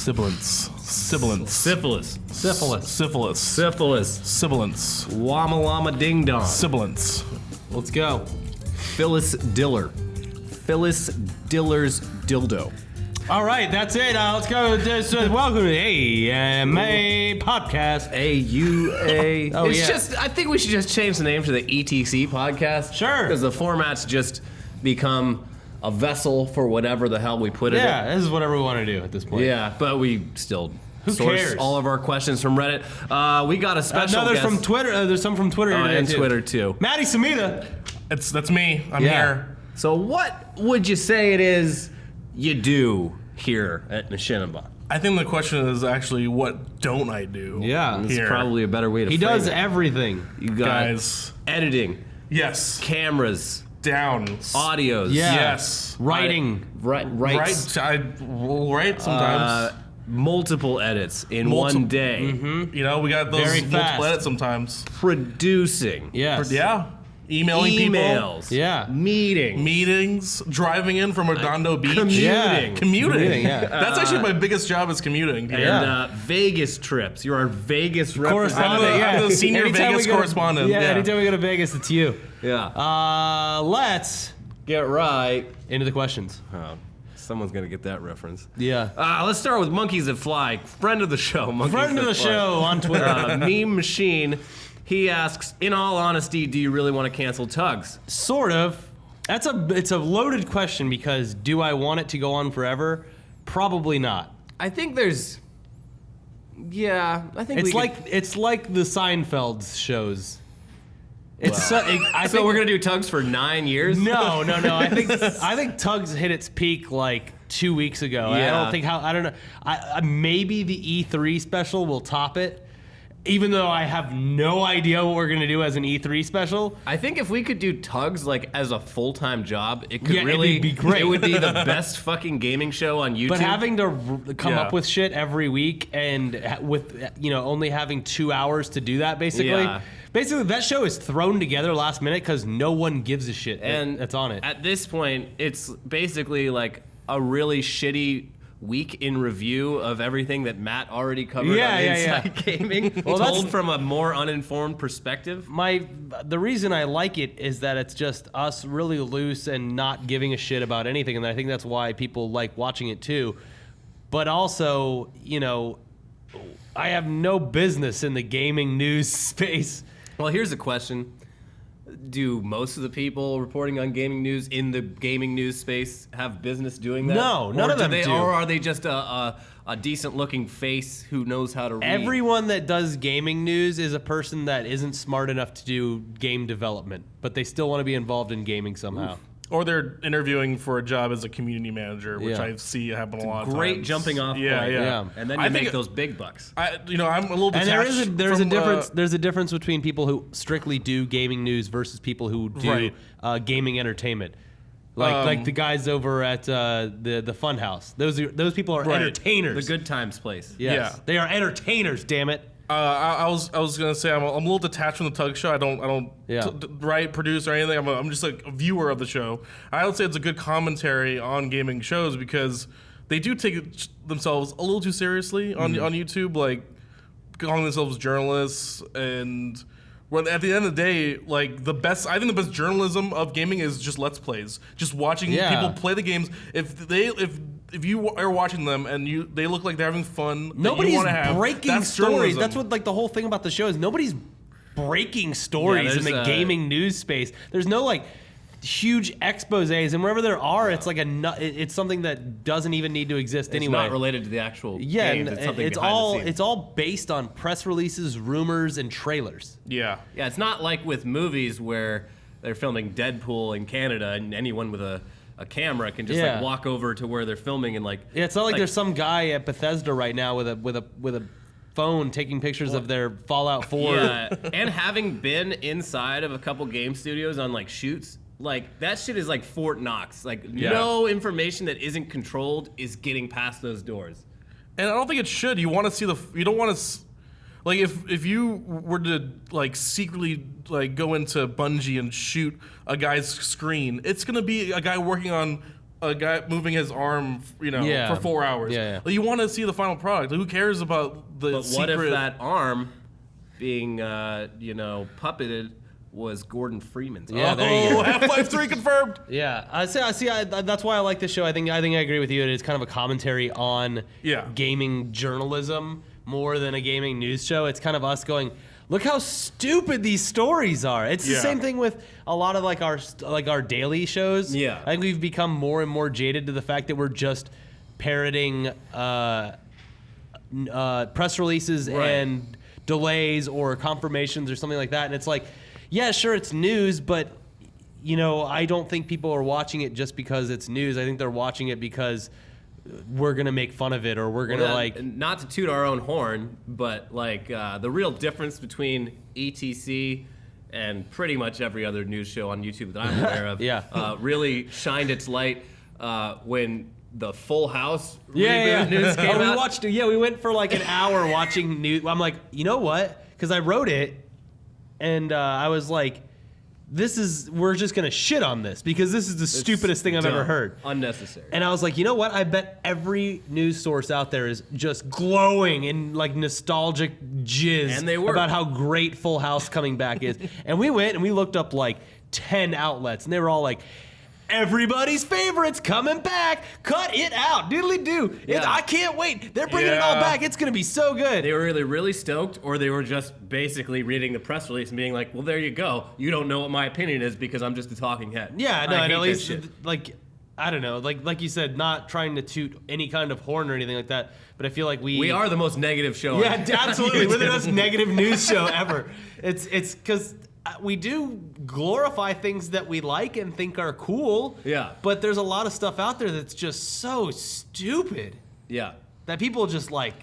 Sibilance. Syphilis. Sibilance. Llama llama ding dong. Sibilance. Let's go. Phyllis Diller's dildo. All right, that's it. Let's go. Welcome to the AMA podcast. AUA. Oh, yeah. I think we should just change the name to the ETC podcast. Sure. Because the format's just become a vessel for whatever the hell we put it in. Yeah, this is whatever we want to do at this point. Yeah, but we still Who source cares? all of our questions from Reddit. We got a special there's guest. from Twitter. There's some from Twitter. And Twitter, too. Matty Samita. That's me. I'm here. So what would you say it is you do here at Machinima? I think the question is actually, what don't I do? Yeah. It's Here. probably a better way to He frame does it. everything. You got Guys. editing, Yes. cameras, Down. audios. Yeah. Yes. Writing. Right. I will write sometimes. Multiple edits in one day. You know, we got those Very multiple fast. edits sometimes. Producing. Yes. Yeah. Emailing Emails. Yeah. Meetings. people. Meetings. Driving in from Redondo Beach. commuting. Yeah. Commuting. Yeah. That's actually my biggest job is commuting. And Yeah. Vegas trips. You're our Vegas Correspondent. representative. I'm the senior Anytime Vegas we go to- correspondent. Yeah, anytime we go to Vegas, it's you. Yeah. Let's Get right. into the questions. Oh, someone's gonna get that reference. Yeah. Let's start with Monkeys That Fly. Friend of the show. Monkeys Friend of That the Fly. show on Twitter. Meme Machine. He asks, in all honesty, do you really want to cancel TUGS? Sort of. It's a loaded question because do I want it to go on forever? Probably not. I think there's... Yeah, I think It's like the Seinfeld shows. It's I So think we're going to do TUGS for 9 years? No. I think Tugs hit its peak like 2 weeks ago. Yeah. I don't know. Maybe the E3 special will top it. Even though I have no idea what we're gonna do as an E3 special. I think if we could do TUGS like as a full-time job, it could Yeah, really it'd be great. It would be the best fucking gaming show on YouTube. But having to come Yeah. up with shit every week and with only having 2 hours to do that, basically. Yeah. Basically, that show is thrown together last minute because no one gives a shit and that's on it. At this point, it's basically like a really shitty week in review of everything that Matt already covered on Inside Gaming, Well, that's- told from a more uninformed perspective. The reason I like it is that it's just us really loose and not giving a shit about anything, and I think that's why people like watching it too. But also, I have no business in the gaming news space. Well, here's a question. Do most of the people reporting on gaming news in the gaming news space have business doing that? No, none of them do. Or are they just a decent-looking face who knows how to read? Everyone that does gaming news is a person that isn't smart enough to do game development, but they still want to be involved in gaming somehow. Or they're interviewing for a job as a community manager, which Yeah. I see happen a lot of Great times. jumping off Yeah, point. yeah. And then I you think make those big bucks. I'm a little detached. And there's a from, difference. There's a difference between people who strictly do gaming news versus people who do Right. gaming entertainment, like the guys over at the Funhouse. Those people are Right. entertainers. The Good Times place. Yes. Yeah. They are entertainers. Damn it. I was gonna say I'm a little detached from the Tug show. I don't Yeah. write, produce, or anything. I'm just like a viewer of the show. I would say it's a good commentary on gaming shows because they do take themselves a little too seriously on YouTube, like calling themselves journalists. And when at the end of the day, like I think the best journalism of gaming is just Let's Plays, just watching Yeah. people play the games. If you are watching them and they look like they're having fun, that you Nobody's wanna have, breaking that's stories. journalism. That's what the whole thing about the show is. Nobody's breaking stories Yeah, in the there's gaming news space. There's no huge exposés, and wherever there are, it's it's something that doesn't even need to exist It's anyway. not related to the actual Yeah, games. and It's something it's behind all the scenes. it's all based on press releases, rumors, and trailers. Yeah. Yeah, it's not like with movies where they're filming Deadpool in Canada and anyone with a camera can just Yeah. walk over to where they're filming and Yeah, it's not like there's some guy at Bethesda right now with a phone taking pictures of their Fallout 4. Yeah, and having been inside of a couple game studios on shoots, that shit is like Fort Knox. No information that isn't controlled is getting past those doors. And I don't think it should. You want to see you don't want to, if you were to secretly go into Bungie and shoot a guy's screen, it's gonna be a guy working on a guy moving his arm, for 4 hours. Yeah. Like, you want to see the final product. Like, who cares about the But secret? what if that arm being, puppeted was Gordon Freeman's arm? Yeah, there you go. Half-Life 3 confirmed. Yeah, I see. That's why I like this show. I think I agree with you. It is kind of a commentary on gaming journalism more than a gaming news show. It's kind of us going, look how stupid these stories are. It's the same thing with a lot of our daily shows. Yeah, I think we've become more and more jaded to the fact that we're just parroting press releases and delays or confirmations or something like that. And it's like, yeah, sure, it's news, but I don't think people are watching it just because it's news. I think they're watching it because we're gonna make fun of it, or we're gonna not to toot our own horn, but the real difference between ETC and pretty much every other news show on YouTube that I'm aware of really shined its light when the Full House reboot news came out. We went for like an hour watching news. I'm like, you know what? Because I wrote it, and I was like, we're just gonna shit on this because this is the stupidest thing I've ever heard. Unnecessary. And I was like, you know what? I bet every news source out there is just glowing in like nostalgic jizz And they were. about how great Full House coming back is. And we went and we looked up like 10 outlets, and they were all like, everybody's favorites coming back. Cut it out. Diddly do. Yeah. I can't wait. They're bringing it all back. It's going to be so good. They were either really stoked, or they were just basically reading the press release and being like, well, there you go. You don't know what my opinion is because I'm just a talking head. Yeah, no, I and hate at this least, shit. like, I don't know. Like you said, not trying to toot any kind of horn or anything like that, but I feel like We are the most negative show. Yeah, on absolutely. We're the YouTube. most negative news show ever. It's because we do glorify things that we like and think are cool. Yeah. But there's a lot of stuff out there that's just so stupid Yeah. that people just like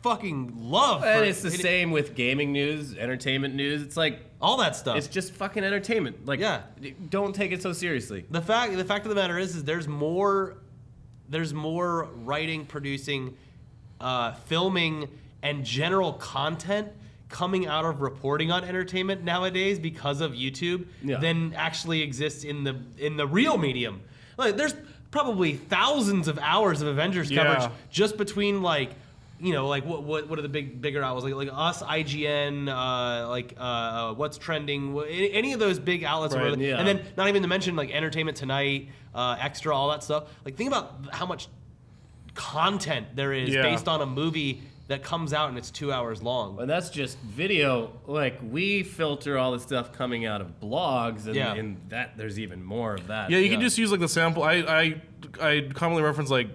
fucking love. And it's the same with gaming news, entertainment news. It's like all that stuff. it's just fucking entertainment. Like, don't take it so seriously. The fact of the matter is there's more writing, producing, filming, and general content coming out of reporting on entertainment nowadays because of YouTube than actually exists in the real medium. Like, there's probably thousands of hours of Avengers coverage just between what are the bigger outlets like us, IGN, What's Trending, any of those big outlets, Right, and then not even to mention like Entertainment Tonight, Extra, all that stuff. Like, think about how much content there is based on a movie that comes out and it's 2 hours long. And that's just video. Like, we filter all the stuff coming out of blogs, and, and that there's even more of that. Yeah, you can just use like the sample. I commonly reference like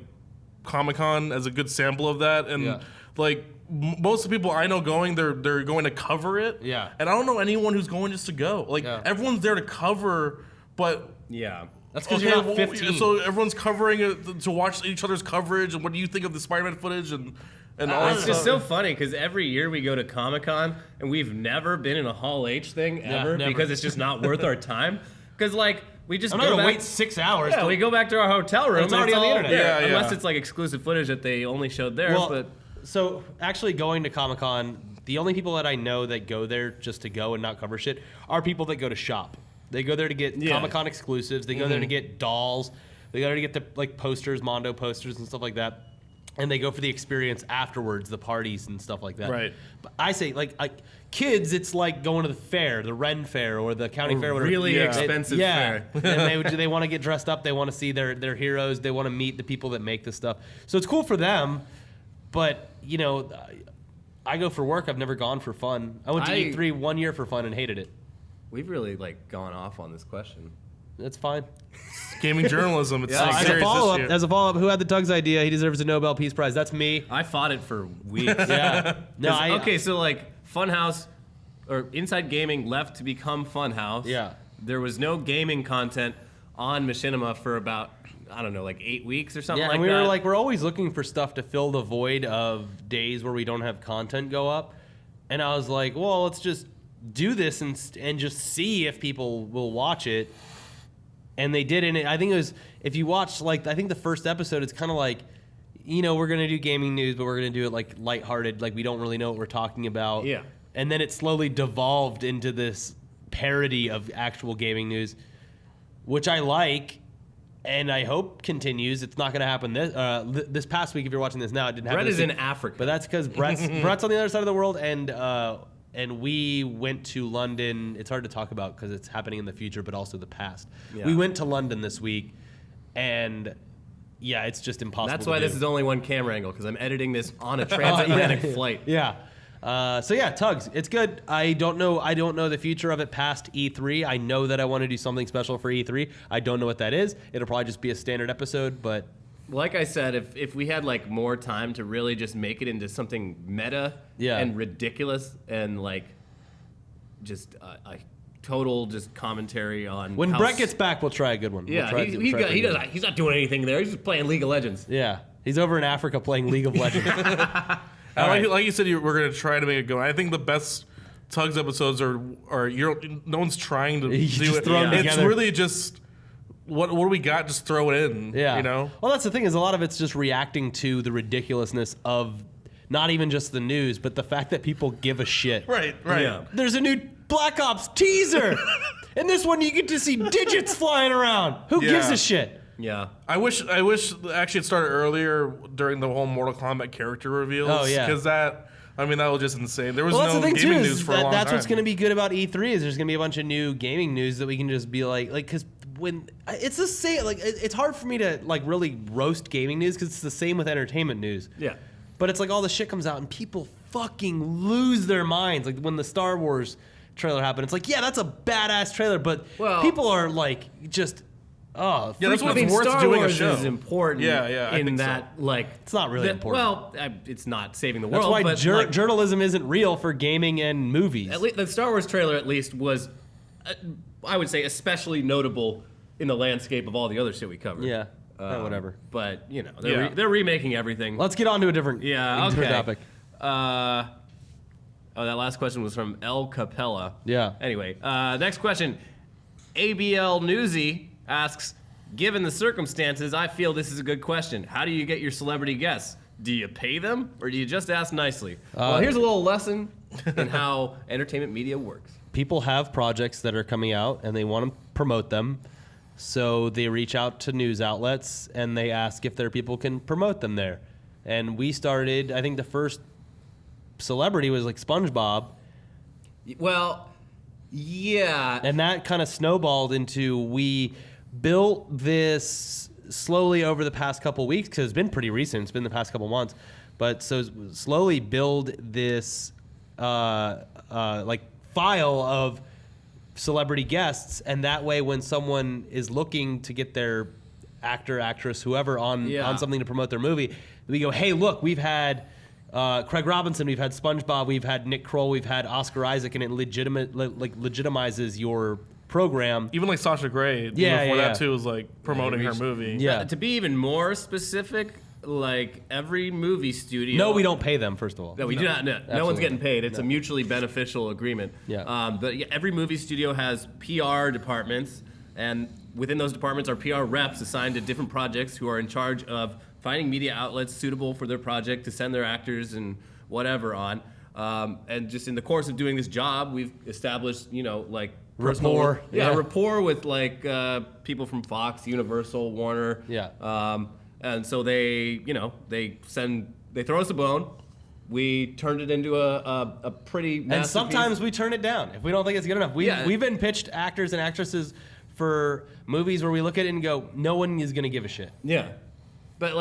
Comic-Con as a good sample of that, and like most of the people I know going, they're going to cover it. Yeah. And I don't know anyone who's going just to go. Like everyone's there to cover, but that's because you're not 15. So everyone's covering it to watch each other's coverage. And what do you think of the Spider-Man footage and all that it's stuff? just so funny because every year we go to Comic-Con and we've never been in a Hall H thing ever because it's just not worth our time. Because we just I'm go not gonna back, wait 6 hours. Yeah, we go back to our hotel room. It's already and on the all internet. there, Yeah, unless it's like exclusive footage that they only showed there. Well, so actually going to Comic-Con, the only people that I know that go there just to go and not cover shit are people that go to shop. They go there to get Comic-Con exclusives. They go there to get dolls. They go there to get the posters, Mondo posters and stuff like that. And they go for the experience afterwards, the parties and stuff like that. Right. But I say, like kids, it's like going to the fair, the Ren Fair or the county fair. Whatever. Really expensive fair. And they want to get dressed up. They want to see their heroes. They want to meet the people that make the stuff. So it's cool for them. But, I go for work. I've never gone for fun. I went to E3 1 year for fun and hated it. We've really gone off on this question. That's fine. Gaming journalism. It's As a follow-up, who had the TUGS idea? He deserves a Nobel Peace Prize. That's me. I fought it for weeks. Yeah. No, so Funhouse or Inside Gaming left to become Funhouse. Yeah. There was no gaming content on Machinima for about 8 weeks or something like and we that. were we're always looking for stuff to fill the void of days where we don't have content go up. And I was like, well, let's just do this and just see if people will watch it. And they did, and I think it was, if you watch, I think the first episode, it's kind of we're going to do gaming news, but we're going to do it lighthearted, we don't really know what we're talking about. Yeah. And then it slowly devolved into this parody of actual gaming news, which I like. and I hope continues. It's not going to happen this past week. If you're watching this now, it didn't happen. Brett is this in week. Africa. But that's because Brett's on the other side of the world, and we went to London. It's hard to talk about because it's happening in the future, but also the past. Yeah. We went to London this week, and yeah, it's just impossible. That's why to do. this is only one camera angle, because I'm editing this on a transatlantic flight. Yeah. So yeah, Tugs, it's good. I don't know the future of it past E3. I know that I want to do something special for E3. I don't know what that is. It'll probably just be a standard episode, but Like I said, if we had like more time to really just make it into something meta and ridiculous and like just a total just commentary on when how Brett gets back, we'll try a good one. Yeah, We'll he's not doing anything there. He's just playing League of Legends. Yeah, he's over in Africa playing League of Legends. Like you said, we're going to try to make it go. I think the best Tugs episodes are no one's trying to You do just it. throw 'em It's together. really just what do we got? Just throw it in. Yeah. You know. Well, that's the thing is a lot of it's just reacting to the ridiculousness of not even just the news, but the fact that people give a shit. Right. Yeah. There's a new Black Ops teaser. In this one, you get to see digits flying around. Who gives Yeah. a shit? Yeah. I wish actually it started earlier during the whole Mortal Kombat character reveals. Oh, yeah. Because that was just insane. There was Well, that's no the thing gaming too. news Is for a long that's time. what's going to be good about E3 is there's going to be a bunch of new gaming news that we can just be like because when it's the same. Like it's hard for me to like really roast gaming news because it's the same with entertainment news. Yeah. But it's like all the shit comes out and people fucking lose their minds. Like when the Star Wars trailer happened, it's like, yeah, that's a badass trailer, but people are like just, Yeah, that's what I mean, it's worth Star doing Wars a show. is important. Yeah, I in think so. that, like, It's not really important. Well, it's not saving the That's world. why but like, journalism isn't real for gaming and movies. at least the Star Wars trailer, at least, was, I would say, especially notable in the landscape of all the other shit we covered. Yeah, whatever. But you know, Yeah. they're remaking everything. Let's get on to a different, Okay. topic. That last question was from El Capella. Yeah. Anyway, next question. ABL Newsy asks, given the circumstances, I feel this is a good question. How do you get your celebrity guests? Do you pay them or do you just ask nicely? Well, here's a little lesson in how entertainment media works. People have projects that are coming out and they want to promote them. So they reach out to news outlets and they ask if their people can promote them there. And we started, I think the first celebrity was like SpongeBob. Well, yeah. And that kind of snowballed into we built this slowly over the past couple weeks because it's been pretty recent. It's been the past couple months. But so slowly build this like file of celebrity guests. And that way when someone is looking to get their actor, actress, whoever on something to promote their movie, we go, hey, look, we've had Craig Robinson, we've had SpongeBob, we've had Nick Kroll, we've had Oscar Isaac, and it legitimizes your program. Even like Sasha Grey, before that too, was like promoting her movie. Yeah. To be even more specific, like every movie studio. No, we don't pay them, first of all. No, we do not. No one's Absolutely. getting paid. It's a mutually beneficial agreement. Yeah. But yeah, every movie studio has PR departments, and within those departments are PR reps assigned to different projects who are in charge of finding media outlets suitable for their project to send their actors and whatever on. And just in the course of doing this job, we've established, like Rapport. Rapport with like people from Fox, Universal, Warner. Yeah. And so they throw us a bone. We turned it into a pretty masterpiece. And sometimes we turn it down if we don't think it's good enough. We've been pitched actors and actresses for movies where we look at it and go, no one is going to give a shit. Yeah. But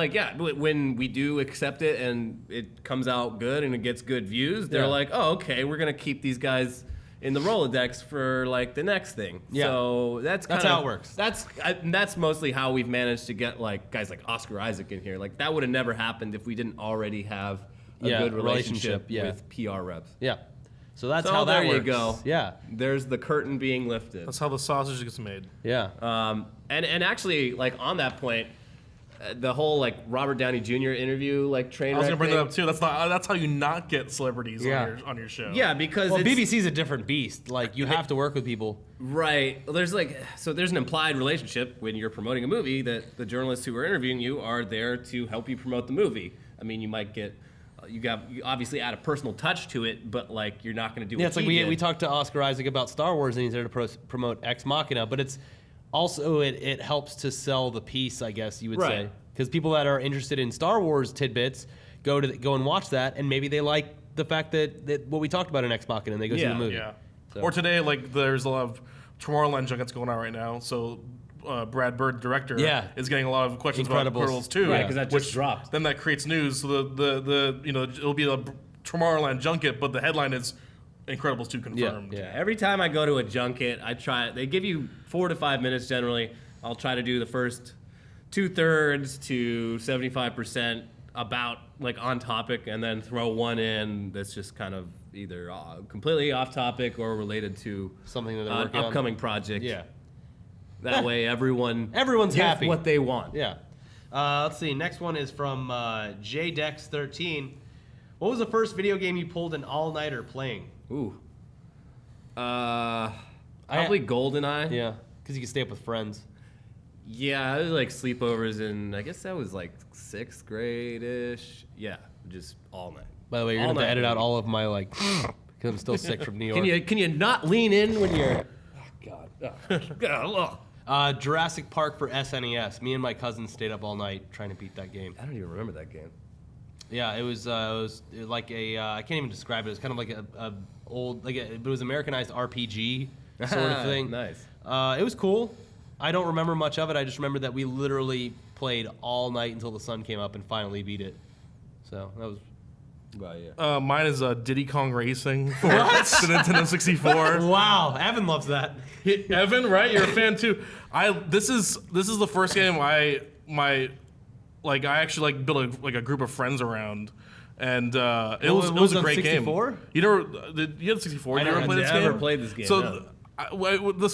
when we do accept it and it comes out good and it gets good views, they're like, oh, okay, we're going to keep these guys in the Rolodex for like the next thing. Yeah. So that's how it works. That's mostly how we've managed to get like guys like Oscar Isaac in here. Like that would have never happened if we didn't already have a good relationship with PR reps. Yeah. So that's how that there works. you go. Yeah. There's the curtain being lifted. That's how the sausage gets made. Yeah. And actually, like on that point, the whole like Robert Downey Jr. interview, like train. I was wreck gonna bring that thing. up too. That's how you not get celebrities on your show. Yeah, because Well, it's, BBC's a different beast. Like you have to work with people. right. There's an implied relationship when you're promoting a movie that the journalists who are interviewing you are there to help you promote the movie. I mean, you might get. You obviously add a personal touch to it, but like you're not going to do. Yeah, what it's like he did. we talked to Oscar Isaac about Star Wars, and he's there to promote Ex Machina. But it's Also, it helps to sell the piece, I guess you would Right. say, because people that are interested in Star Wars tidbits go and watch that, and maybe they like the fact that what we talked about in Xbox, and they go see the movie. Yeah. So. Or today, like there's a lot of Tomorrowland junkets going on right now. So Brad Bird, director, is getting a lot of questions about Incredibles 2. Right, because that just dropped. Then that creates news. So the it'll be a Tomorrowland junket, but the headline is Incredibles 2 confirmed. Yeah. Every time I go to a junket, they give you 4 to 5 minutes generally. I'll try to do the first 2/3 to 75% about like on topic, and then throw one in that's just kind of either completely off topic or related to something that they're working on. Upcoming project. Yeah. That way everyone's happy. Gets what they want. Yeah. Let's see. Next one is from JDex13. What was the first video game you pulled an all-nighter playing? Ooh. Probably GoldenEye. Yeah, because you can stay up with friends. Yeah, it was like sleepovers in, I guess that was like 6th grade-ish. Yeah, just all night. By the way, you're going to have to edit out all of my, like, because I'm still sick from New York. Can you not lean in when you're... Oh, God. Jurassic Park for SNES. Me and my cousin stayed up all night trying to beat that game. I don't even remember that game. Yeah, it was like a I can't even describe it. It was kind of like a old it was Americanized RPG sort of thing. Nice. It was cool. I don't remember much of it. I just remember that we literally played all night until the sun came up and finally beat it. So that was. Well, yeah. Mine is Diddy Kong Racing for the Nintendo 64. Wow, Evan loves that. Evan, right? You're a fan too. This is the first game I actually built a group of friends around, and it was a great 64? game. You had 64. I You ever played this game? never played this game. So no.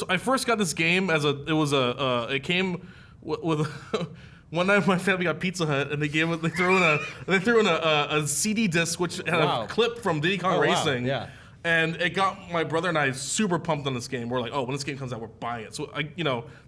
I first got this game it came with. One night my family got Pizza Hut, and they threw in a CD disc which had a clip from Diddy Kong Racing. Wow. Yeah. And it got my brother and I super pumped on this game. We're like, oh, when this game comes out, we're buying it. So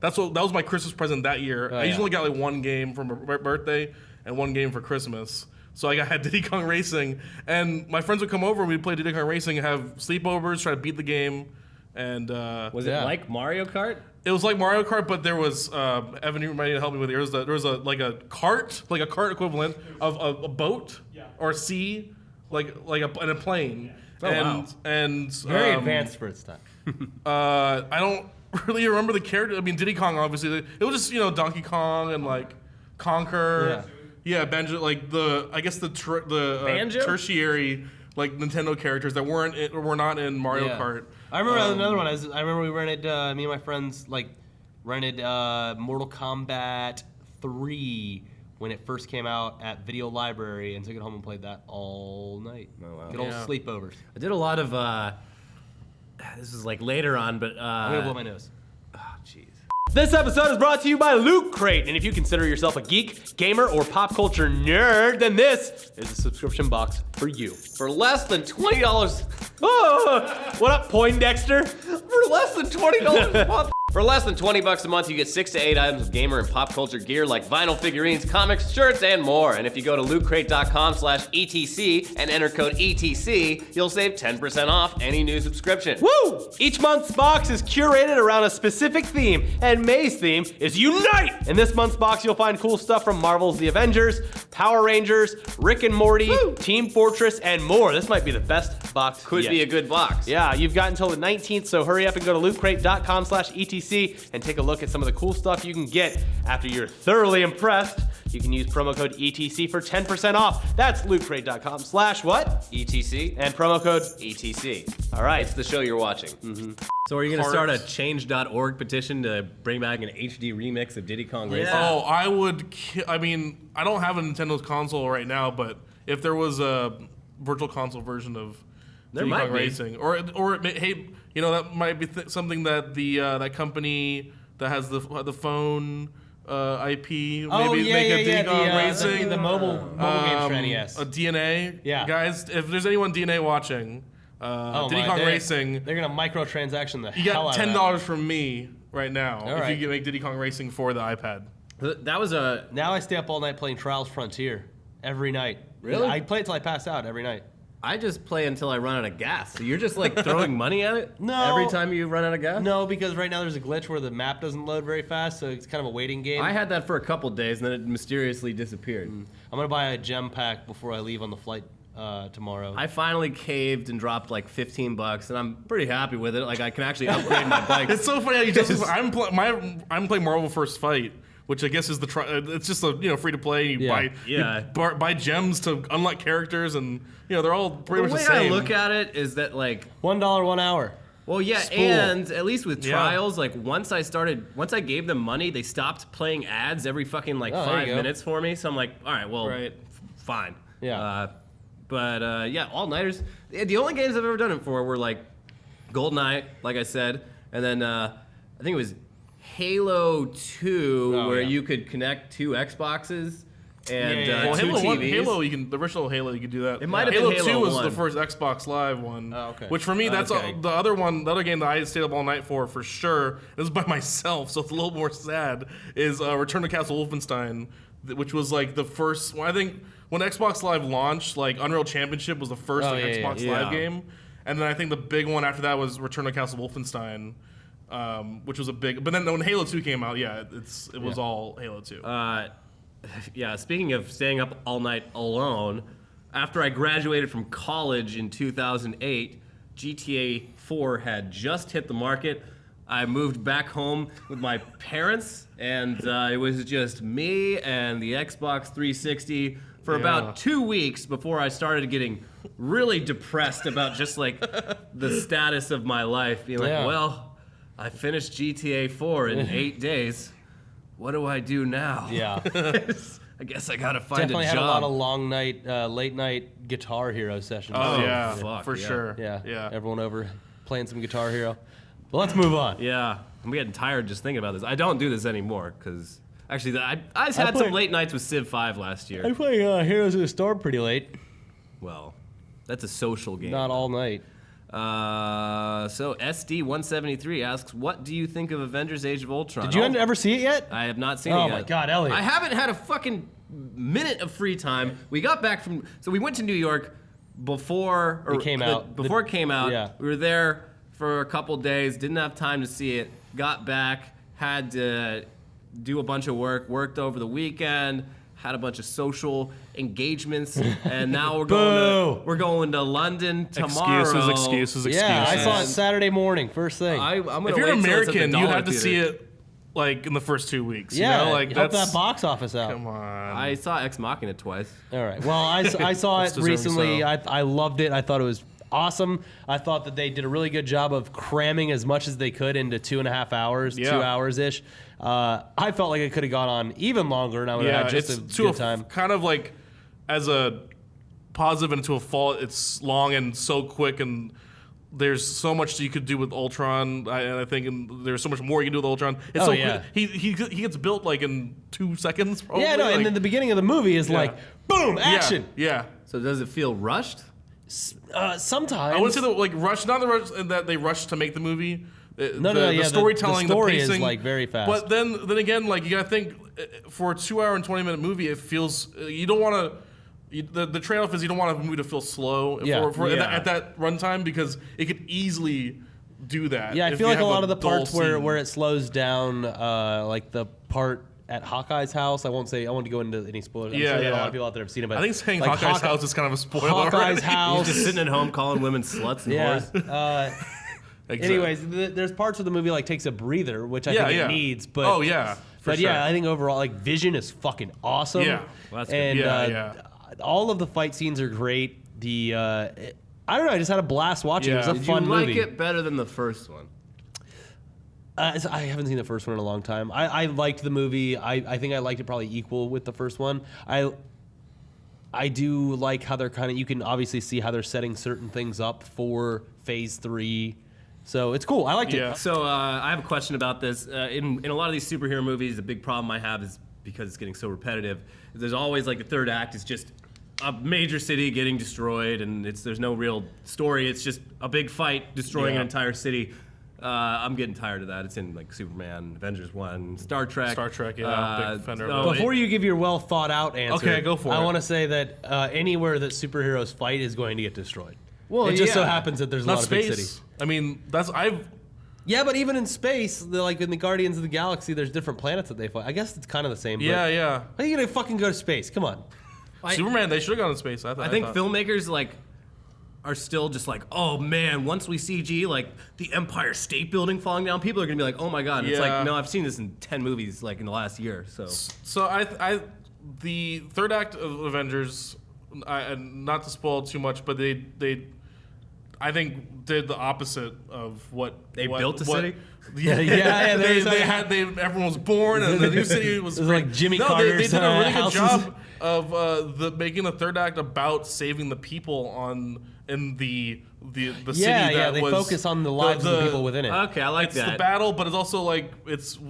that was my Christmas present that year. I usually got like one game for my birthday and one game for Christmas. So I had Diddy Kong Racing, and my friends would come over and we'd play Diddy Kong Racing, have sleepovers, try to beat the game. And was it like Mario Kart? It was like Mario Kart, but there was Evan, you might need to help me with it. There was a cart equivalent of a boat or sea, and a plane. And Very advanced for its time. I don't really remember the character. I mean, Diddy Kong, obviously. It was just Donkey Kong and Conker. Yeah, Banjo. I guess the tertiary Nintendo characters that were not in Mario Kart. I remember another one. I remember we rented, me and my friends rented Mortal Kombat 3 when it first came out at Video Library and took it home and played that all night. Oh, wow. Good old sleepovers. I did a lot of, this is later on, but... I'm going to blow my nose. Oh, jeez. This episode is brought to you by Loot Crate, and if you consider yourself a geek, gamer, or pop culture nerd, then this is a subscription box for you. For less than $20... Oh, what up, Poindexter? For less than $20 a month. For less than $20 a month, you get 6 to 8 items of gamer and pop culture gear like vinyl figurines, comics, shirts, and more. And if you go to lootcrate.com/ETC and enter code ETC, you'll save 10% off any new subscription. Woo! Each month's box is curated around a specific theme, and May's theme is Unite! In this month's box, you'll find cool stuff from Marvel's The Avengers, Power Rangers, Rick and Morty, Team Fortress, and more. This might be the best box Could yet. be a good box. Yeah, you've got until the 19th, so hurry up and go to lootcrate.com/ETC and take a look at some of the cool stuff you can get. After you're thoroughly impressed, you can use promo code ETC for 10% off. That's lootcrate.com/what? ETC. And promo code ETC. All right. It's the show you're watching. Mm-hmm. So are you going to start a change.org petition to bring back an HD remix of Diddy Kong Racing? Oh, I would. I mean, I don't have a Nintendo console right now, but if there was a virtual console version of Diddy Kong Racing, hey, that might be something that the that company that has the phone IP maybe make a Diddy Kong Racing, the mobile games for NES. A DNA, Yeah. guys. If there's anyone DNA watching, Diddy Kong Racing, they're gonna microtransaction the you hell got out of $10 from me right now if right. you can make Diddy Kong Racing for the iPad. That was Now I stay up all night playing Trials Frontier every night. Really? I play it till I pass out every night. I just play until I run out of gas. So you're just like throwing money at it? No. Every time you run out of gas? No, because right now there's a glitch where the map doesn't load very fast, so it's kind of a waiting game. I had that for a couple days, and then it mysteriously disappeared. I'm going to buy a gem pack before I leave on the flight tomorrow. I finally caved and dropped like $15, and I'm pretty happy with it. Like I can actually upgrade my bike. It's so funny how you just I'm playing Marvel First Fight, which I guess is it's just a free to play. You buy gems to unlock characters, and they're all pretty much the same. The way I look at it is that like $1 1 hour. Well, yeah, Spool. and at least with trials, like once I gave them money, they stopped playing ads every fucking 5 minutes for me. So I'm like, all right, well, fine. Yeah. But all-nighters. The only games I've ever done it for were like GoldenEye, like I said, and then I think it was Halo 2, where you could connect 2 Xboxes and 2 TVs. The original Halo, you could do that. It might have been Halo 2 was 1. the first Xbox Live one. Oh, okay. Which for me, that's the other game that I stayed up all night for sure. This is by myself, so it's a little more sad. Is Return to Castle Wolfenstein, which was like the first. I think when Xbox Live launched, like Unreal Championship was the first Xbox Live game, and then I think the big one after that was Return to Castle Wolfenstein. Which was a big, but then when Halo 2 came out, it was all Halo 2. Speaking of staying up all night alone, after I graduated from college in 2008, GTA 4 had just hit the market. I moved back home with my parents, and it was just me and the Xbox 360 for about 2 weeks before I started getting really depressed about just like the status of my life, being like, well, I finished GTA 4 in 8 days. What do I do now? Yeah. I guess I gotta find Definitely a job. had a lot of long night, late night Guitar Hero sessions. Oh yeah, fuck, for sure. Yeah. Everyone over playing some Guitar Hero. Well, let's move on. Yeah, I'm getting tired just thinking about this. I don't do this anymore because actually, I had some late nights with Civ 5 last year. I play Heroes of the Storm pretty late. Well, that's a social game. Not all night. So SD173 asks, what do you think of Avengers Age of Ultron? Did you ever see it yet? I have not seen it yet. Oh my God, Elliot. I haven't had a fucking minute of free time. We got back so we went to New York before it came out. Yeah. We were there for a couple days, didn't have time to see it, got back, had to do a bunch of work, worked over the weekend, had a bunch of social engagements, and now we're going to London tomorrow. Excuses. Yeah, I saw it Saturday morning, first thing. If you're American, you have to see it like in the first 2 weeks. Help that box office out. Come on. I saw Ex Machina twice. All right. Well, I saw it recently. So. I loved it. I thought it was awesome. I thought that they did a really good job of cramming as much as they could into 2.5 hours, 2 hours ish. I felt like it could have gone on even longer, and I would have had just a good time. Kind of like as a positive and to a fault, it's long and so quick, and there's so much you could do with Ultron. I think and there's so much more you can do with Ultron. It's quick. He gets built like in 2 seconds. Probably. Yeah, no, and then the beginning of the movie is like, boom, action. Yeah. So does it feel rushed? Sometimes. I wouldn't say that rush, not the rush that they rushed to make the movie. The storytelling, the story the pacing is like very fast. But then again, like you gotta think for a 2 hour and 20-minute movie, it feels you don't want to. The trade-off is you don't want a movie to feel slow at that runtime because it could easily do that. Yeah, I feel like a lot of the parts where it slows down, like the part at Hawkeye's house. I won't go into any spoilers. I'm sure there are a lot of people out there have seen it. But I think saying like Hawkeye's house is kind of a spoiler. Hawkeye's house. He's just sitting at home calling women sluts and whores. Exactly. Anyways, there's parts of the movie like takes a breather, which I think it needs. But I think overall, like Vision is fucking awesome. Yeah, well, that's good. And all of the fight scenes are great. I don't know. I just had a blast watching it. It was a fun movie. Did you like it better than the first one? I haven't seen the first one in a long time. I liked the movie. I think I liked it probably equal with the first one. I do like how they're you can obviously see how they're setting certain things up for Phase 3. So it's cool. I liked it. So I have a question about this. In a lot of these superhero movies, the big problem I have is because it's getting so repetitive. There's always like the third act is just a major city getting destroyed, and there's no real story. It's just a big fight destroying an entire city. I'm getting tired of that. It's in like Superman, Avengers 1, Star Trek. Yeah, big defender of it. Before you give your well thought out answer, Okay, go for it. I want to say that anywhere that superheroes fight is going to get destroyed. Well, it just so happens that there's a Not lot of space. big cities. I mean, Yeah, but even in space, like in the Guardians of the Galaxy, there's different planets that they fight. I guess it's kind of the same. yeah, but yeah. How are you gonna fucking go to space? Come on. Superman, they should have gone to space. I think thought. filmmakers like are still just like, oh man, once we CG like the Empire State Building falling down, people are gonna be like, oh my god. And It's Yeah. like, no, I've seen this in 10 movies like in the last year. So The third act of Avengers, not to spoil too much, but they I think did the opposite of what They built a city? Yeah, yeah, everyone was born and the new city was It was like Jimmy They Carter's did a really good houses. job of making the third act about saving the people in the city that they was focus on the lives of the people within it. Okay, I like it's that. the battle, but it's also like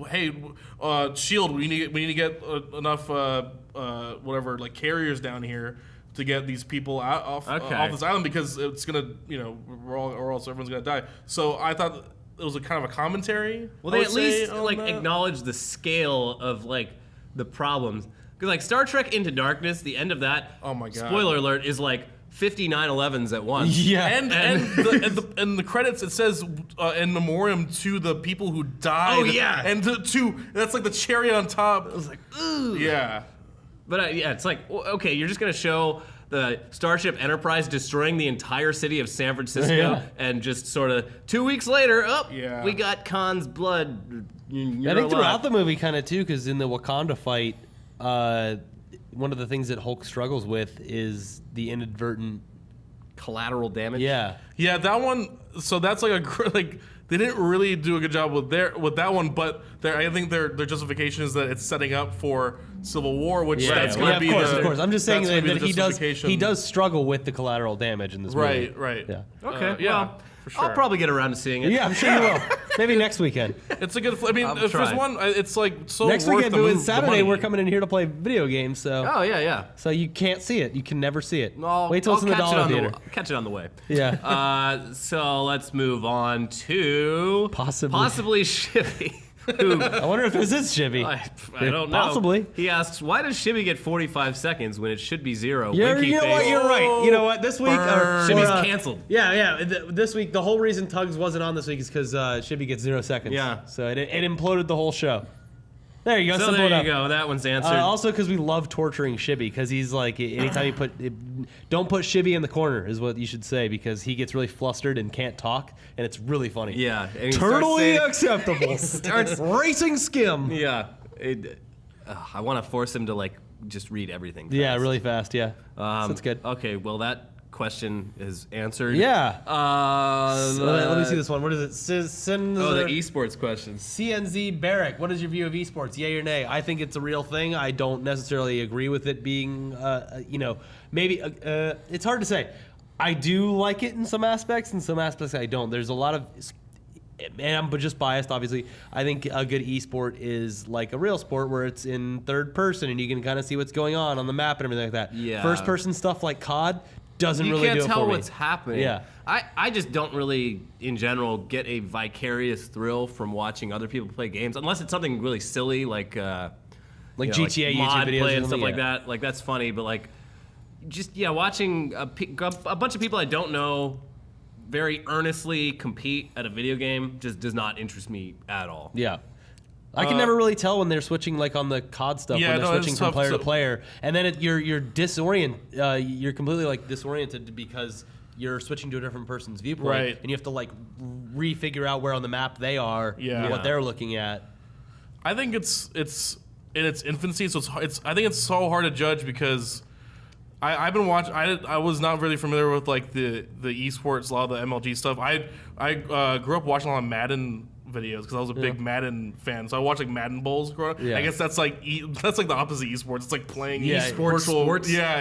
hey, Shield. We need to get enough whatever like carriers down here to get these people off this island because it's gonna or else everyone's gonna die. So I thought it was a kind of a commentary. Well, they at least like acknowledge the scale of like the problems. Because like Star Trek Into Darkness, the end of that. Oh my God. Spoiler alert is like 59/11s at once. Yeah. And the credits it says in memoriam to the people who died. Oh, yeah. And to that's like the cherry on top. It was like, ooh. Yeah. But yeah, it's like, okay, you're just gonna show the Starship Enterprise destroying the entire city of San Francisco, Yeah. and just sort of 2 weeks later, Yeah. we got Khan's blood. I think throughout the movie, kind of too, because in the Wakanda fight, one of the things that Hulk struggles with is the inadvertent. collateral damage. Yeah. Yeah, that one. So that's like they didn't really do a good job with that one, but I think their justification is that it's setting up for Civil War, which that's going to be of course. I'm just saying that's gonna that be the he does struggle with the collateral damage in this movie. Right. Yeah. Okay. Yeah, Well, for sure. I'll probably get around to seeing it. Yeah, I'm sure you will. Maybe next weekend. It's a good. I mean, I'll if there's try. one, it's like so. Next worth weekend, the but move, it's the Saturday. money. We're coming in here to play video games, so Oh, yeah. you can't see it. You can never see it. I'll Wait till it's in the catch it dollar on theater. catch it on the way. Yeah. So let's move on to Possibly. Shibby. Who I wonder if this is Shibby. I don't know. Possibly. He asks, why does Shibby get 45 seconds when it should be 0? You Winky know face. what? You're right. You know what? This week, Shibby's canceled. Yeah. This week, the whole reason Tugs wasn't on this week is because Shibby gets 0 seconds. Yeah. So it imploded the whole show. There you go. So simple there you enough. go. That one's answered. Also, because we love torturing Shibby, because he's like, anytime you don't put Shibby in the corner is what you should say, because he gets really flustered and can't talk, and it's really funny. Yeah. And he starts Totally saying- acceptable. Starts racing skim. Yeah. I want to force him to like just read everything. Yeah, fast. really fast. Yeah. So that's good. Okay. Well, that question is answered. Yeah. So Let me see this one. What is it? Oh, the esports questions. CNZ Barrack, what is your view of esports? Yay or nay? I think it's a real thing. I don't necessarily agree with it being, maybe it's hard to say. I do like it in some aspects, in some aspects I don't. There's a lot of, and I'm just biased, obviously. I think a good esport is like a real sport where it's in third person and you can kind of see what's going on the map and everything like that. Yeah. First person stuff like COD doesn't You really can't do it tell for me. what's happening. Yeah. I just don't really, in general, get a vicarious thrill from watching other people play games, unless it's something really silly like Like GTA GTA YouTube mod videos play or and stuff something, like yeah. that. Like that's funny, but like just watching a bunch of people I don't know very earnestly compete at a video game just does not interest me at all. Yeah. I can never really tell when they're switching, like on the COD stuff, Yeah, when they're no, it's switching from tough player to to- player, and then you're you're completely like disoriented because you're switching to a different person's viewpoint, Right. and you have to like refigure out where on the map they are, Yeah. and what they're looking at. I think it's in its infancy, so I think it's so hard to judge because I've been watching. I was not really familiar with like the esports, a lot of the MLG stuff. I grew up watching a lot of Madden videos because I was a big Madden fan. So I watched like Madden Bowls growing up. Yeah. I guess that's like the opposite of esports. It's like playing Esports sports? Yeah,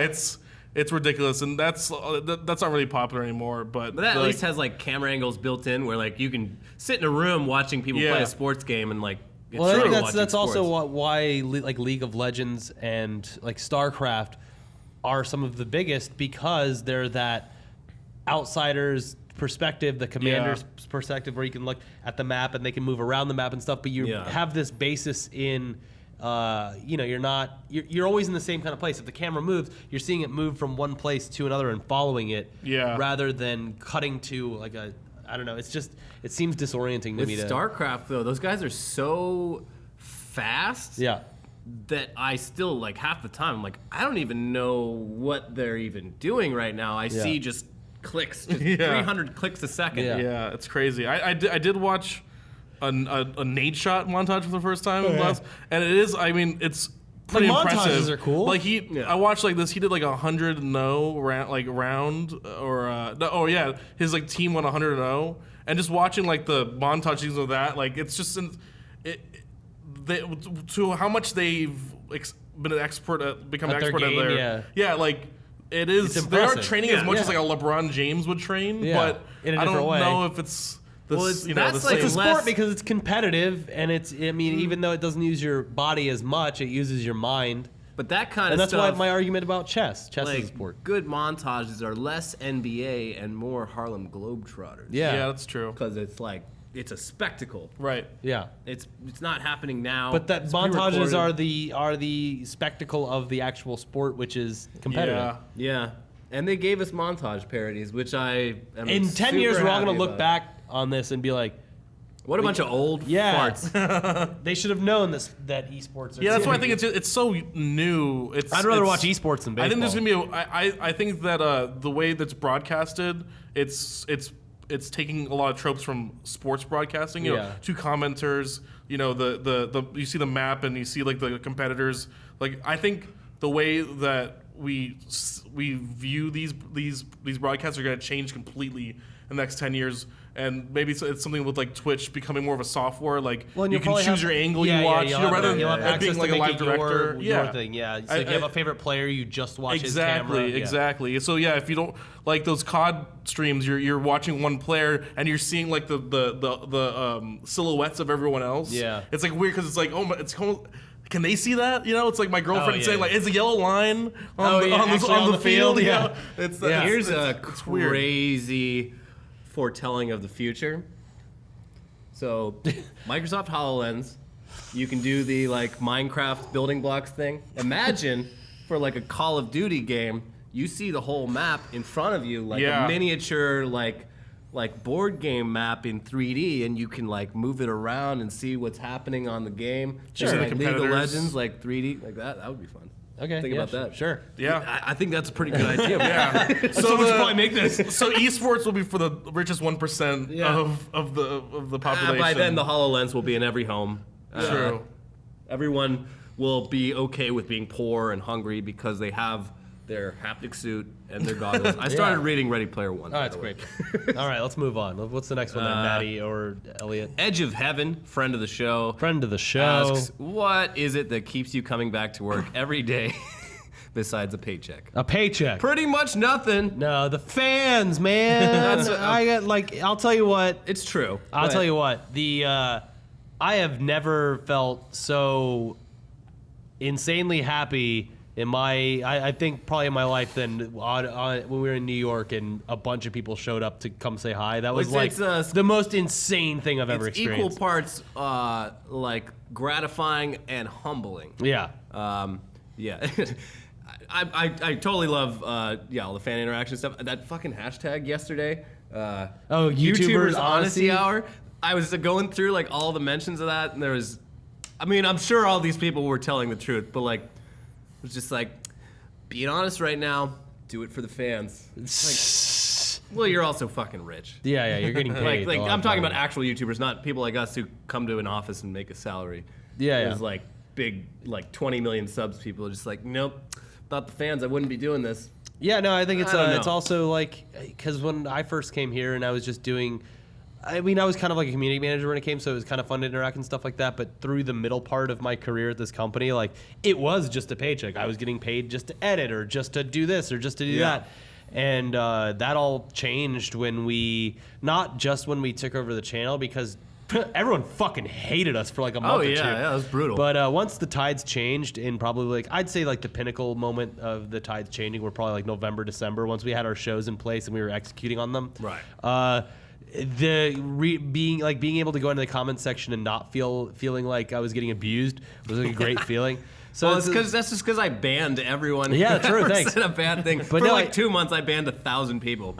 it's ridiculous, and that's not really popular anymore. But But that at like, least has like camera angles built in where like you can sit in a room watching people play Yeah. a sports game and like it's Well, I sort think of that's watching also sports. why like League of Legends and like StarCraft are some of the biggest, because they're that outsiders perspective, the commander's perspective, where you can look at the map and they can move around the map and stuff. But you have this basis in, you're always in the same kind of place. If the camera moves, you're seeing it move from one place to another and following it, rather than cutting to like a, I don't know. It's just, it seems disorienting to me. With StarCraft though, those guys are so fast. Yeah. That I still, like, half the time, I'm like, I don't even know what they're even doing right now. I see just clicks, just 300 clicks a second. Yeah, it's crazy. I did watch a nade shot montage for the first time, and it is, I mean, it's pretty impressive. Montages are cool. Like I watched like this. He did like 100 round, his like team won 100-0, and just watching like the montages of that, like it's just to how much they've been an expert, become an expert at their like it is. They aren't training as much as like a LeBron James would train, but in a I different don't way. know if it's that's the like It's a same. sport because it's competitive, and it's, I mean, even though it doesn't use your body as much, it uses your mind. But that kind And of that's stuff, why my argument about chess. Chess like, is a sport. good montages are less NBA and more Harlem Globetrotters. Yeah, that's true. Because it's like, it's a spectacle. Right. Yeah. It's not happening now. But that It's montages pre-recorded. are the spectacle of the actual sport, which is competitive. Yeah. And they gave us montage parodies, which I am In 10 years, super we're all going happy to look about. back on this and be like, What a bunch of old farts. they should have known this, that esports are. Yeah, that's why I think it's so new. I'd rather watch esports than baseball. I think there's gonna be I think that the way that's broadcasted, it's taking a lot of tropes from sports broadcasting. You know, two commenters. You know, the you see the map and you see like the competitors. Like I think the way that we view these broadcasts are going to change completely in the next 10 years. And maybe it's something with like Twitch becoming more of a software. Like you can choose your angle you watch, rather than being like a live director. Your thing, So if you have a favorite player, you just watch his camera. Exactly. So if you don't like those COD streams, you're watching one player and you're seeing like the silhouettes of everyone else. Yeah. It's like weird because it's like can they see that? You know, it's like my girlfriend saying like, "Is a yellow line on the field?" Yeah. Here's a crazy foretelling of the future. So, Microsoft HoloLens, you can do the like Minecraft building blocks thing. Imagine for like a Call of Duty game, you see the whole map in front of you, like a miniature like board game map in 3D, and you can like move it around and see what's happening on the game. Sure. Like League of Competitors. Legends, like 3D, like that. That would be fun. Okay. Think about that. Sure. Yeah. I think that's a pretty good idea. So we should probably make this. So esports will be for the richest 1% of the population. By then, the HoloLens will be in every home. True. Everyone will be okay with being poor and hungry because they have their haptic suit and their goggles. I started reading Ready Player One. Oh, that's great. All right, let's move on. What's the next one then, Matty or Elliot? Edge of Heaven, friend of the show. Friend of the show. Asks, what is it that keeps you coming back to work every day besides a paycheck? A paycheck. Pretty much nothing. No, the fans, man. I'll tell you what. It's true. I'll tell you what. I have never felt so insanely happy in I think probably in my life than when we were in New York and a bunch of people showed up to come say hi. That was the most insane thing I've ever experienced. Equal parts like gratifying and humbling. Yeah. I totally love all the fan interaction stuff. That fucking hashtag yesterday. YouTubers Honesty Hour. I was going through like all the mentions of that, and there was, I mean, I'm sure all these people were telling the truth, but like, it was just like, being honest right now, do it for the fans. Like, well, you're also fucking rich. Yeah, you're getting paid. like I'm talking about actual YouTubers, not people like us who come to an office and make a salary. Yeah. There's like big, like 20 million subs people are just like, nope, without the fans, I wouldn't be doing this. Yeah, no, I think it's I don't it's know. also like, because when I first came here and I was just doing, I mean, I was kind of like a community manager when it came, so it was kind of fun to interact and stuff like that. But through the middle part of my career at this company, like, it was just a paycheck. I was getting paid just to edit or just to do this or just to do that. And that all changed when not just when we took over the channel, because everyone fucking hated us for like a month or two. Yeah, it was brutal. But once the tides changed in probably like, I'd say like the pinnacle moment of the tides changing were probably like November, December, once we had our shows in place and we were executing on them. Right. Being able to go into the comments section and not feeling like I was getting abused was like a great feeling. So Well, that's just because I banned everyone. Yeah, who true, ever thanks. said a bad thing. For no, like 2 months, I banned 1,000 people.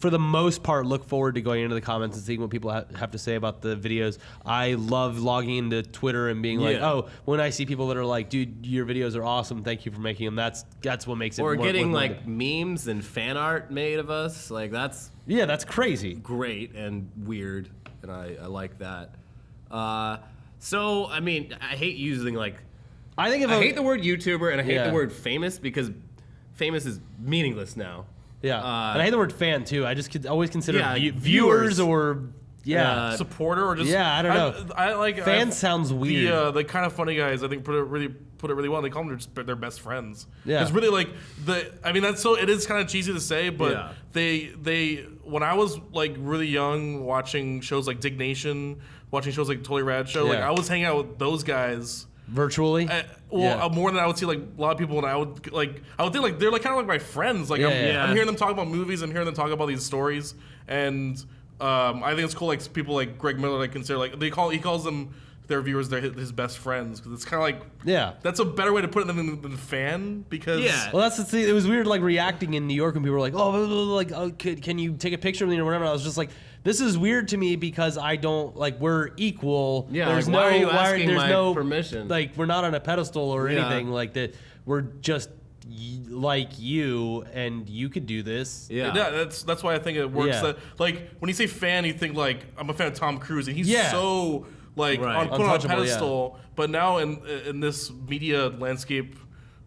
For the most part, look forward to going into the comments and seeing what people have to say about the videos. I love logging into Twitter and being like, Yeah. oh, when I see people that are like, dude, your videos are awesome, thank you for making them. That's what makes it. Or more getting worth like memes and fan art made of us. Like that's yeah, that's crazy. great and weird, and I like that. So I mean, I hate using like I think I hate the word YouTuber and I hate Yeah. the word famous because famous is meaningless now. yeah, and I hate the word fan too. I just always consider Yeah, viewers viewers. or yeah. Supporter or just Yeah, I don't know. I like Fan sounds weird. The kind of funny guys I think put it really well. They call them their best friends. Yeah. It's really like that's so it is kind of cheesy to say, but Yeah. they when I was like really young watching shows like Dig Nation, watching shows like Totally Rad Show, like Yeah. I was hanging out with those guys. Virtually. More than I would see like a lot of people, and I would think like they're like kind of like my friends. Like Yeah. I'm hearing them talk about movies, I'm hearing them talk about these stories, and I think it's cool. Like people like Greg Miller, I consider like he calls them their viewers his best friends because it's kind of like that's a better way to put it than fan because Yeah. Well, that's the thing. It was weird, like reacting in New York when people were like, "Oh, blah, blah, blah, like, oh, can you take a picture of me or whatever?" I was just like, "This is weird to me because I don't like we're equal. Yeah, there's like, why are you asking there's my no permission? Like we're not on a pedestal or Yeah. anything like that. We're just like you, and you could do this. Yeah. that's why I think it works. Yeah. That like when you say fan, you think like I'm a fan of Tom Cruise, and he's Yeah. so like Right. put on a Untouchable, pedestal. But now in this media landscape,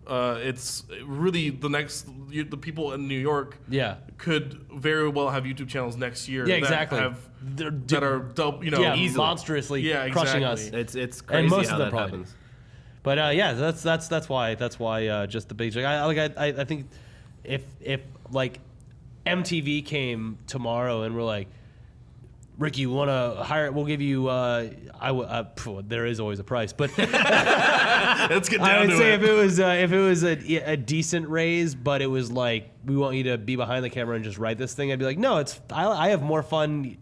it's really the people in New York. Yeah. Could very well have YouTube channels next year. Yeah, that exactly. that are dope. Yeah, monstrously Yeah, crushing exactly. us. It's crazy And most how of them that probably. happens. But yeah, that's why just the big like I think if like MTV came tomorrow and we're like, Ricky, you want to hire? We'll give you. There is always a price, but Let's get down I would to say it. if it was a decent raise, but it was like we want you to be behind the camera and just write this thing, I'd be like, no, I have more fun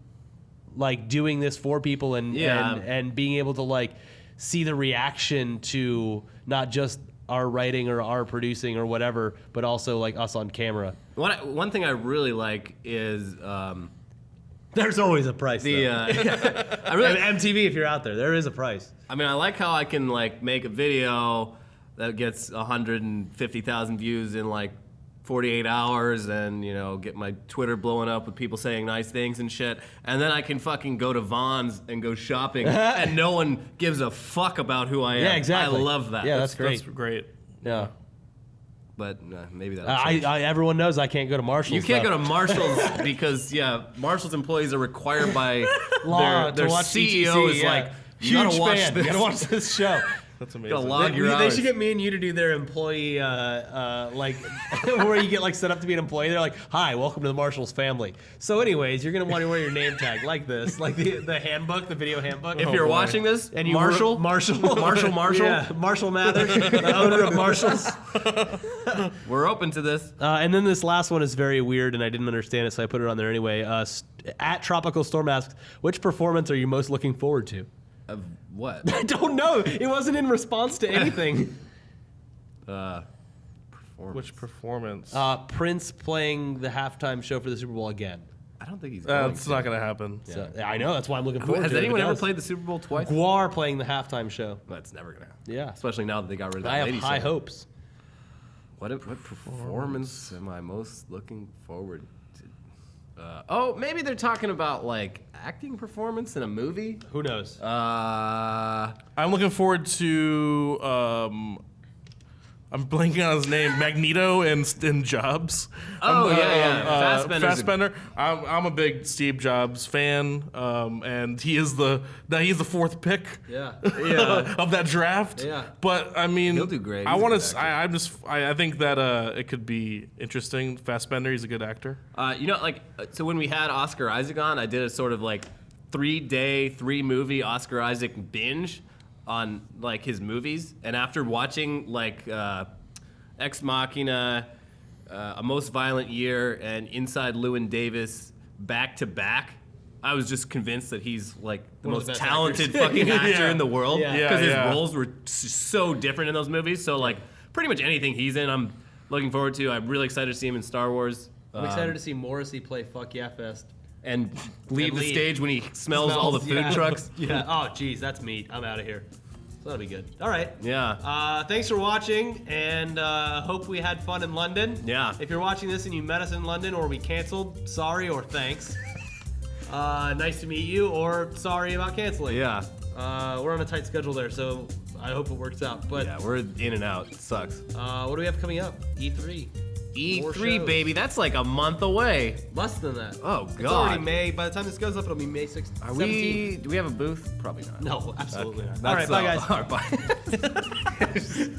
like doing this for people and being able to like see the reaction to not just our writing or our producing or whatever, but also like us on camera. One thing I really like is There's always a price. the. I really, MTV, if you're out there, there is a price. I mean, I like how I can like make a video that gets 150,000 views in like 48 hours, and get my Twitter blowing up with people saying nice things and shit, and then I can fucking go to Vaughn's and go shopping, and no one gives a fuck about who I am. Yeah, exactly. I love that. Yeah, that's great. That's great. Yeah. But maybe that. Everyone knows I can't go to Marshall's. You can't though. go to Marshall's because Marshall's employees are required by Law their to watch CEO ETC, is yeah. like, you Huge gotta watch fan. this. You gotta watch this show. That's amazing. Gotta log your They hours. should get me and you to do their employee, like, where you get like set up to be an employee. They're like, "Hi, welcome to the Marshall's family." So, anyways, you're gonna want to wear your name tag like this, like the handbook, the video handbook. If you're watching this, and you Marshall, Marshall, yeah, Marshall Mathers, the owner of Marshall's. we're open to this. And then this last one is very weird, and I didn't understand it, so I put it on there anyway. At Tropical Storm asks, which performance are you most looking forward to? Of what? I don't know. It wasn't in response to anything. Performance. Which performance? Prince playing the halftime show for the Super Bowl again. I don't think he's going It's to. not gonna happen. So, I know. That's why I'm looking forward Has to it. anyone If it ever does. played the Super Bowl twice? Guar playing the halftime show? That's never gonna happen. Yeah. Especially now that they got rid of that I have lady high singer. hopes. What performance am I most looking forward to? Maybe they're talking about like acting performance in a movie. Who knows? I'm looking forward to. I'm blanking on his name. Magneto and Jobs. Oh, Fassbender's Fassbender. I'm a big Steve Jobs fan, and he is the fourth pick. Yeah. of that draft. Yeah. But I mean, He'll do great. I He's a want good to. actor. I think that it could be interesting. Fassbender. He's a good actor. So when we had Oscar Isaac on, I did a sort of like 3-day, 3-movie Oscar Isaac binge on like his movies, and after watching like Ex Machina, A Most Violent Year, and Inside Llewyn Davis back to back, I was just convinced that he's like the One of most the best talented actors. fucking actor in the world, Yeah. because his Yeah. roles were so different in those movies. So like pretty much anything he's in, I'm looking forward to. I'm really excited to see him in Star Wars. I'm excited to see Morrissey play Fuck Yeah Fest. And leave And the leave. stage when he smells all the food yeah. trucks. Yeah. Oh, geez, that's meat. I'm out of here. So that'll be good. All right. Yeah. Thanks for watching, and hope we had fun in London. Yeah. If you're watching this and you met us in London, or we canceled, sorry or thanks. Nice to meet you, or sorry about canceling. Yeah. We're on a tight schedule there, so I hope it works out. But Yeah, we're in and out. It sucks. what do we have coming up? E3. More E3, shows. baby. That's like a month away. Less than that. Oh, It's God. already May. By the time this goes up, it'll be May 6th. Are we? Do we have a booth? Probably not. No, absolutely not. That's All right, bye, guys. Bye.